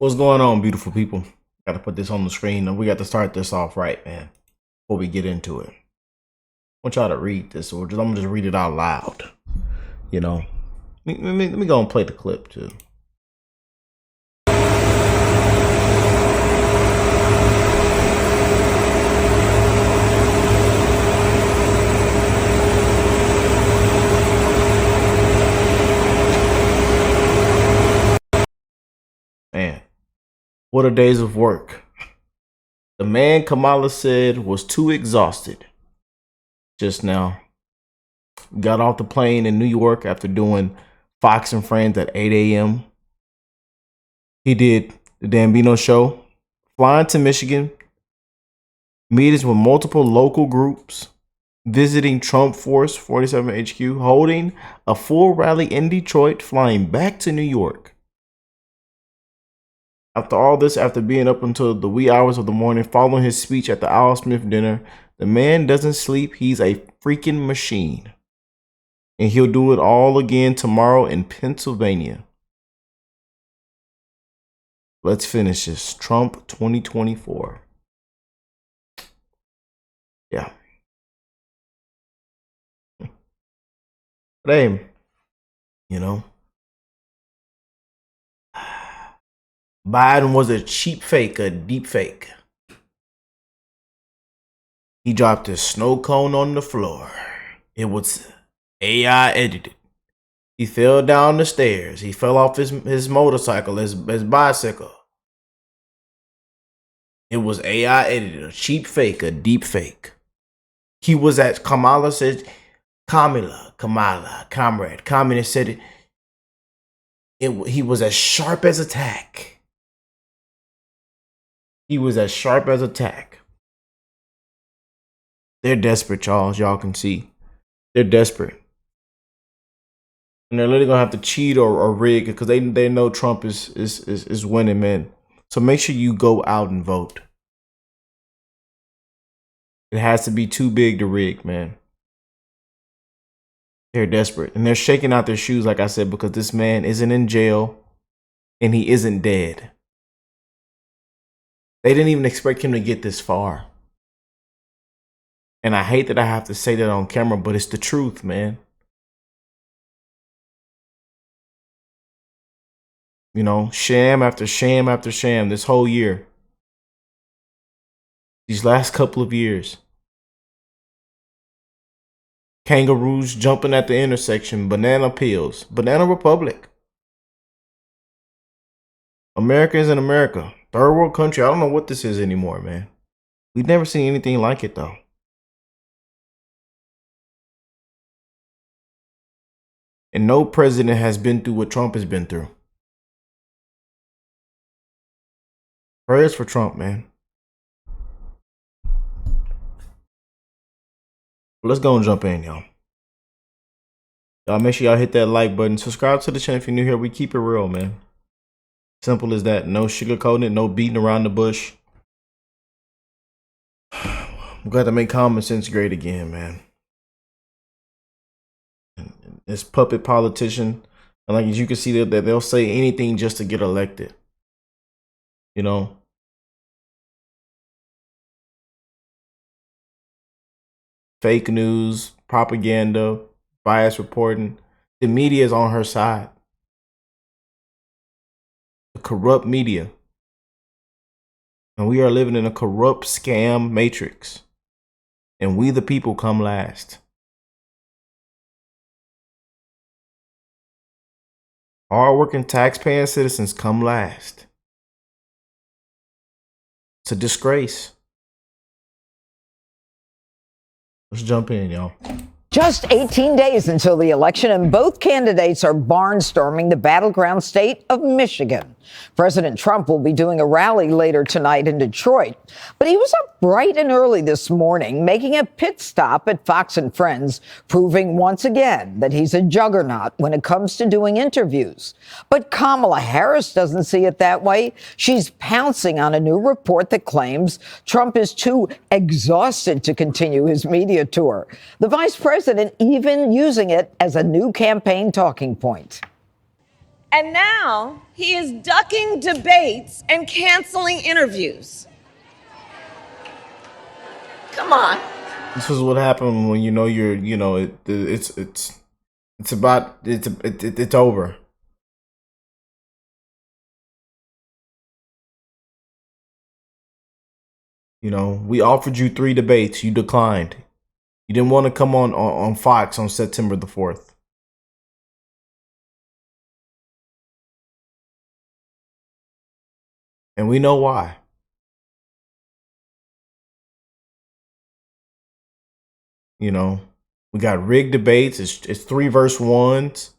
What's going on, beautiful people? Got to put this on the screen, and we got to start this off right, man. Before we get into it, I want y'all to read this, or I'm gonna just read it out loud. You know, let me go and play the clip too. Man, what a days of work. The man Kamala said was too exhausted just now. Got off the plane in New York after doing Fox and Friends at 8 a.m. He did the Dambino show, flying to Michigan, meetings with multiple local groups, visiting Trump Force 47 HQ, holding a full rally in Detroit, flying back to New York. After all this, after being up until the wee hours of the morning following his speech at the Al Smith dinner, the man doesn't sleep. He's a freaking machine. And he'll do it all again tomorrow in Pennsylvania. Let's finish this. Trump 2024. Yeah. But hey, you know, Biden was a cheap fake, a deep fake. He dropped his snow cone on the floor. It was AI edited. He fell down the stairs. He fell off his motorcycle, his bicycle. It was AI edited, a cheap fake, a deep fake. He was at Kamala said, Kamala, comrade. Communist said he was as sharp as a tack. He was as sharp as a tack. They're desperate, y'all, as y'all can see. They're desperate. And they're literally gonna have to cheat or rig because they know Trump is winning, man. So make sure you go out and vote. It has to be too big to rig, man. They're desperate. And they're shaking out their shoes, like I said, because this man isn't in jail and he isn't dead. They didn't even expect him to get this far. And I hate that I have to say that on camera, but it's the truth, man. You know, sham after sham after sham this whole year. These last couple of years. Kangaroos jumping at the intersection, banana peels, banana republic. America isn't America. Third world country. I don't know what this is anymore, man. We've never seen anything like it, though. And no president has been through what Trump has been through. Prayers for Trump, man. Let's go and jump in, y'all. Y'all make sure y'all hit that like button. Subscribe to the channel if you're new here. We keep it real, man. Simple as that. No sugarcoating it. No beating around the bush. I'm glad to make common sense great again, man. This puppet politician, and like as you can see that they'll say anything just to get elected. You know. Fake news, propaganda, bias reporting. The media is on her side. The corrupt media. And we are living in a corrupt scam matrix. And we the people come last. Hard-working taxpaying citizens come last. It's a disgrace. Let's jump in, y'all. Just 18 days until the election, and both candidates are barnstorming the battleground state of Michigan. President Trump will be doing a rally later tonight in Detroit, but he was up bright and early this morning, making a pit stop at Fox and Friends, proving once again that he's a juggernaut when it comes to doing interviews. But Kamala Harris doesn't see it that way. She's pouncing on a new report that claims Trump is too exhausted to continue his media tour. The vice president even using it as a new campaign talking point. And now he is ducking debates and canceling interviews. Come on. This is what happened when it's over. We offered you 3 debates, you declined. You didn't want to come on Fox on September the 4th. And we know why. We got rigged debates. It's 3 versus 1s.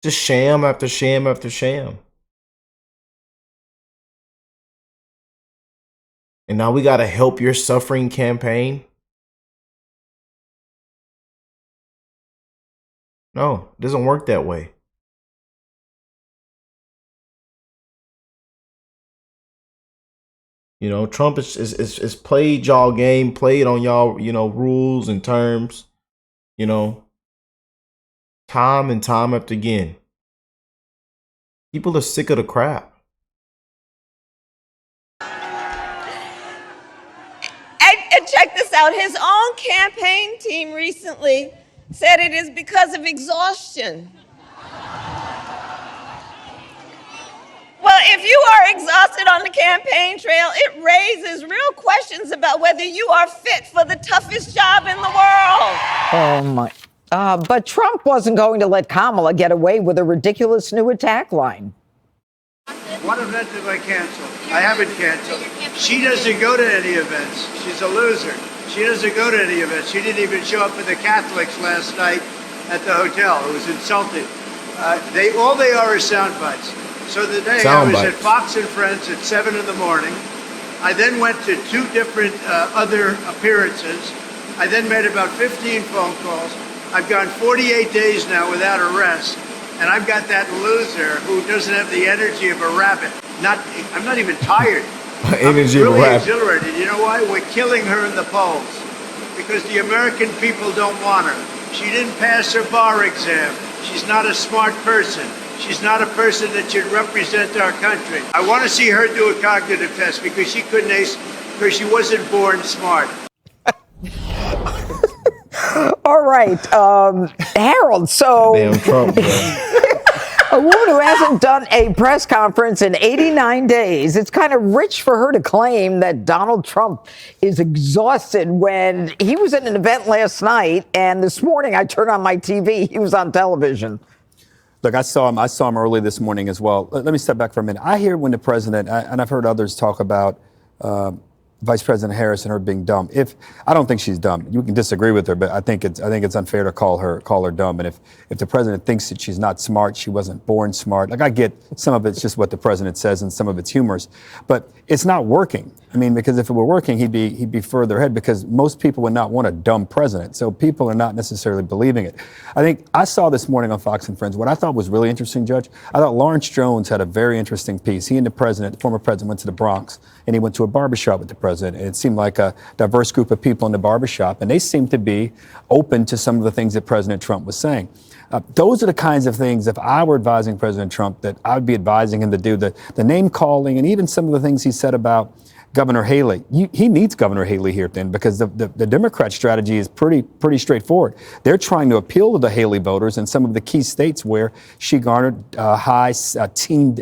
Just sham after sham after sham. And now we got to help your suffering campaign. No, it doesn't work that way. Trump is played y'all game, played on y'all, rules and terms, time and time after again. People are sick of the crap. And check this out. His own campaign team recently said it is because of exhaustion. Well, if you are exhausted on the campaign trail, it raises real questions about whether you are fit for the toughest job in the world. Oh, my. But Trump wasn't going to let Kamala get away with a ridiculous new attack line. What event did I cancel? I haven't canceled. She doesn't go to any events. She's a loser. She doesn't go to any events. She didn't even show up for the Catholics last night at the hotel. It was insulting. All they are is sound bites. So the day I was at Fox and Friends at 7 in the morning. I then went to 2 different other appearances. I then made about 15 phone calls. I've gone 48 days now without arrest. And I've got that loser who doesn't have the energy of a rabbit. I'm not even tired. Energy I'm of a really rabbit. exhilarated. You know why? We're killing her in the polls. Because the American people don't want her. She didn't pass her bar exam. She's not a smart person. She's not a person that should represent our country. I want to see her do a cognitive test because she couldn't ace, because she wasn't born smart. All right, Harold, so Damn Trump, bro. a woman who hasn't done a press conference in 89 days, it's kind of rich for her to claim that Donald Trump is exhausted when he was at an event last night, and this morning I turned on my TV, he was on television. Look, I saw him early this morning as well. Let me step back for a minute. I hear when the president, and I've heard others talk about Vice President Harris and her being dumb. I don't think she's dumb. You can disagree with her, but I think it's unfair to call her dumb. And if the president thinks that she's not smart, she wasn't born smart. Like, I get some of it's just what the president says and some of it's humorous, but it's not working. I mean, because if it were working, he'd be further ahead, because most people would not want a dumb president. So people are not necessarily believing it. I think I saw this morning on Fox and Friends what I thought was really interesting, Judge. I thought Lawrence Jones had a very interesting piece. He and the former president, went to the Bronx, and he went to a barbershop with the president. And it seemed like a diverse group of people in the barbershop, and they seemed to be open to some of the things that President Trump was saying. Those are the kinds of things, if I were advising President Trump, that I would be advising him to do. The name calling, and even some of the things he said about Governor Haley. He needs Governor Haley here then, because the Democrat strategy is pretty straightforward. They're trying to appeal to the Haley voters in some of the key states where she garnered high teen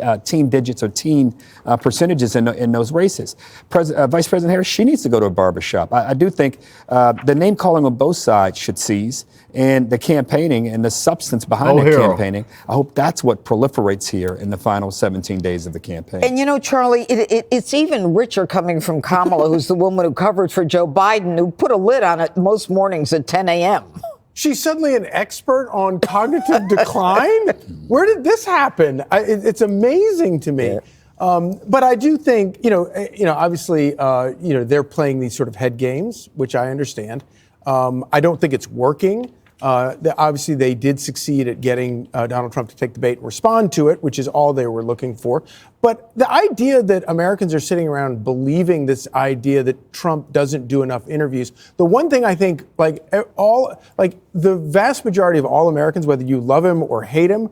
digits or teen percentages in those races. Vice President Harris, she needs to go to a barbershop. I do think the name calling on both sides should cease, and the campaigning and the substance behind the campaigning, I hope that's what proliferates here in the final 17 days of the campaign. And Charlie, it's even richer coming from Kamala, who's the woman who covered for Joe Biden, who put a lid on it most mornings at 10 a.m. She's suddenly an expert on cognitive decline? Where did this happen? It's amazing to me. Yeah. But I do think, obviously, they're playing these sort of head games, which I understand. I don't think it's working. Obviously, they did succeed at getting Donald Trump to take the bait and respond to it, which is all they were looking for. But the idea that Americans are sitting around believing this idea that Trump doesn't do enough interviews, the one thing I think, the vast majority of all Americans, whether you love him or hate him,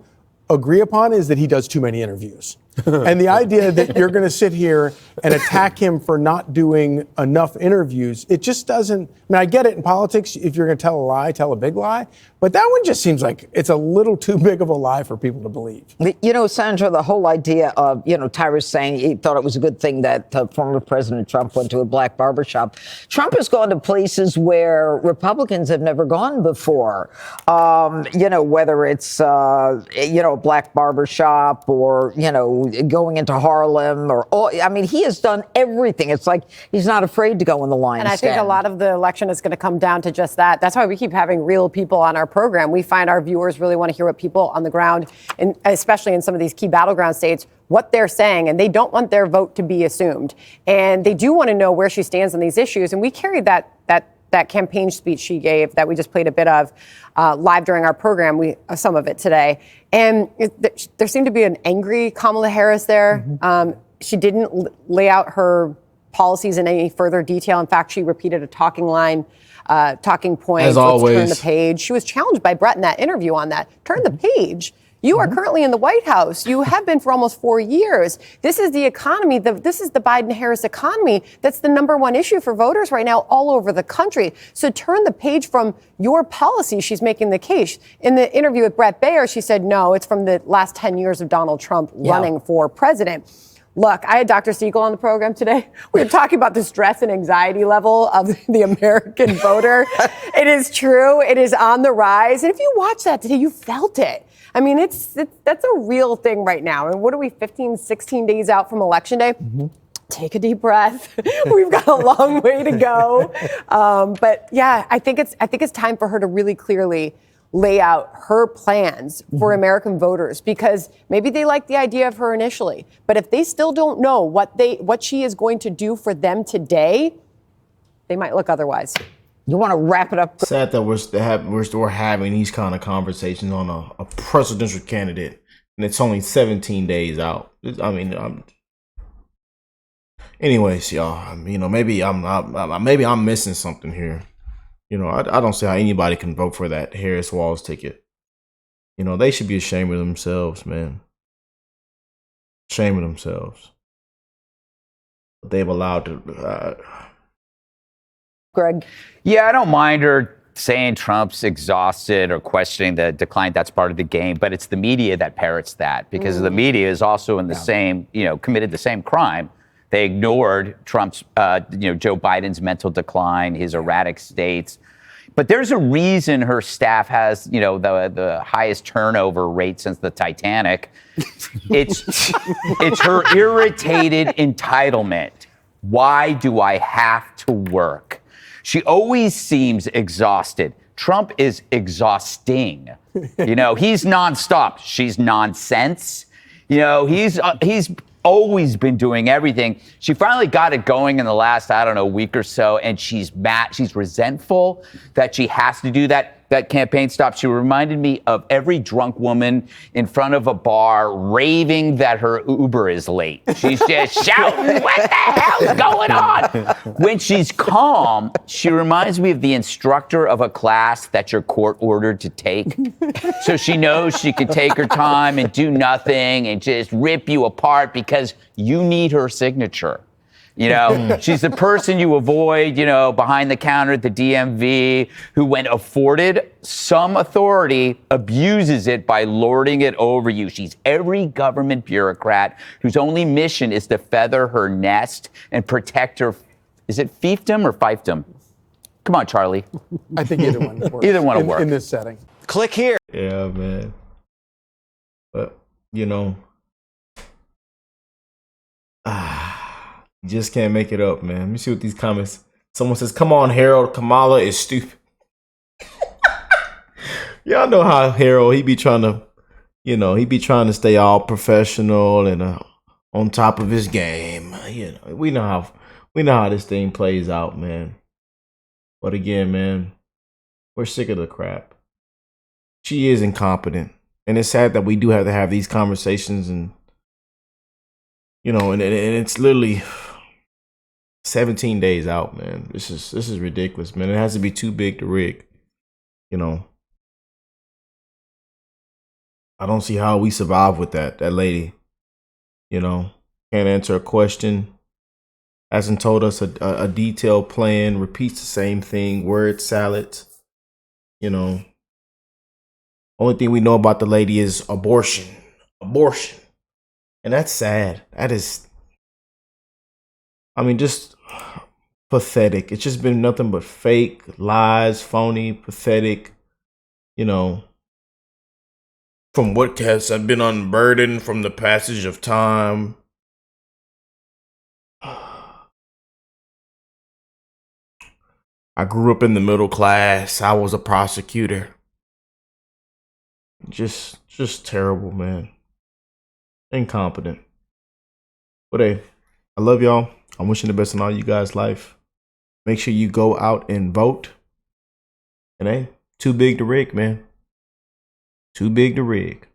agree upon is that he does too many interviews. And the idea that you're going to sit here and attack him for not doing enough interviews, it just doesn't. I mean, I get it in politics. If you're going to tell a lie, tell a big lie. But that one just seems like it's a little too big of a lie for people to believe. You know, Sandra, the whole idea of, Tyrus saying he thought it was a good thing that former President Trump went to a black barbershop. Trump has gone to places where Republicans have never gone before. Whether it's, a black barbershop or, going into Harlem he has done everything. It's like he's not afraid to go in the lion's And I think a lot of the election is going to come down to just that. That's why we keep having real people on our program. We find our viewers really want to hear what people on the ground, and especially in some of these key battleground states, what they're saying, and they don't want their vote to be assumed. And they do want to know where she stands on these issues. And we carried that campaign speech she gave that we just played a bit of live during our program, some of it today. And there seemed to be an angry Kamala Harris there. Mm-hmm. She didn't lay out her policies in any further detail. In fact, she repeated a talking point. As always. Turn the page. She was challenged by Brett in that interview on that. Turn the page. You are currently in the White House. You have been for almost 4 years. This is the economy. This is the Biden-Harris economy. That's the number one issue for voters right now all over the country. So turn the page from your policy. She's making the case. In the interview with Brett Baer, she said, no, it's from the last 10 years of Donald Trump running for president. Look, I had Dr. Siegel on the program today. We were talking about the stress and anxiety level of the American voter. It is true. It is on the rise. And if you watch that today, you felt it. I mean, that's a real thing right now. And what are we, 15, 16 days out from Election Day? Mm-hmm. Take a deep breath. We've got a long way to go. But yeah, I think it's time for her to really clearly lay out her plans for American voters, because maybe they like the idea of her initially, but if they still don't know what she is going to do for them today, they might look otherwise. You want to wrap it up? Sad that we're still having these kind of conversations on a presidential candidate, and it's only 17 days out. Anyways, y'all. Maybe I'm missing something here. I don't see how anybody can vote for that Harris Walls ticket. They should be ashamed of themselves, man. Shame of themselves. They've allowed to. Greg? Yeah, I don't mind her saying Trump's exhausted or questioning the decline. That's part of the game. But it's the media that parrots that, because the media is also in the same, committed the same crime. They ignored Trump's, Joe Biden's mental decline, his erratic states. But there's a reason her staff has, the highest turnover rate since the Titanic. It's her irritated entitlement. Why do I have to work? She always seems exhausted. Trump is exhausting. He's nonstop. She's nonsense. He's always been doing everything. She finally got it going in the last, week or so, and she's mad. She's resentful that she has to do that campaign stop. She reminded me of every drunk woman in front of a bar raving that her Uber is late. She's just shouting, what the hell's going on? When she's calm, she reminds me of the instructor of a class that your court ordered to take. So she knows she can take her time and do nothing and just rip you apart because you need her signature. She's the person you avoid, behind the counter at the DMV, who, when afforded some authority, abuses it by lording it over you. She's every government bureaucrat whose only mission is to feather her nest and protect her. Is it fiefdom or fiefdom? Come on, Charlie. I think either one works. Either one will work. In this setting. Click here. Yeah, man. But, you just can't make it up, man. Let me see what these comments. Someone says, come on, Harold. Kamala is stupid. Y'all know how Harold, he be trying to stay all professional and on top of his game. We know how this thing plays out, man. But again, man, we're sick of the crap. She is incompetent. And it's sad that we do have to have these conversations, and and it's literally 17 days out, man. This is ridiculous, man. It has to be too big to rig, I don't see how we survive with that. That lady, you know, can't answer a question. Hasn't told us a detailed plan. Repeats the same thing. Word salads. You know, only thing we know about the lady is abortion. Abortion. And that's sad. That is, I mean, just pathetic. It's just been nothing but fake, lies, phony, pathetic, you know, from what has been unburdened from the passage of time. I grew up in the middle class. I was a prosecutor. Just terrible, man. Incompetent. But hey, I love y'all. I'm wishing the best in all you guys' life. Make sure you go out and vote. And hey, too big to rig, man. Too big to rig.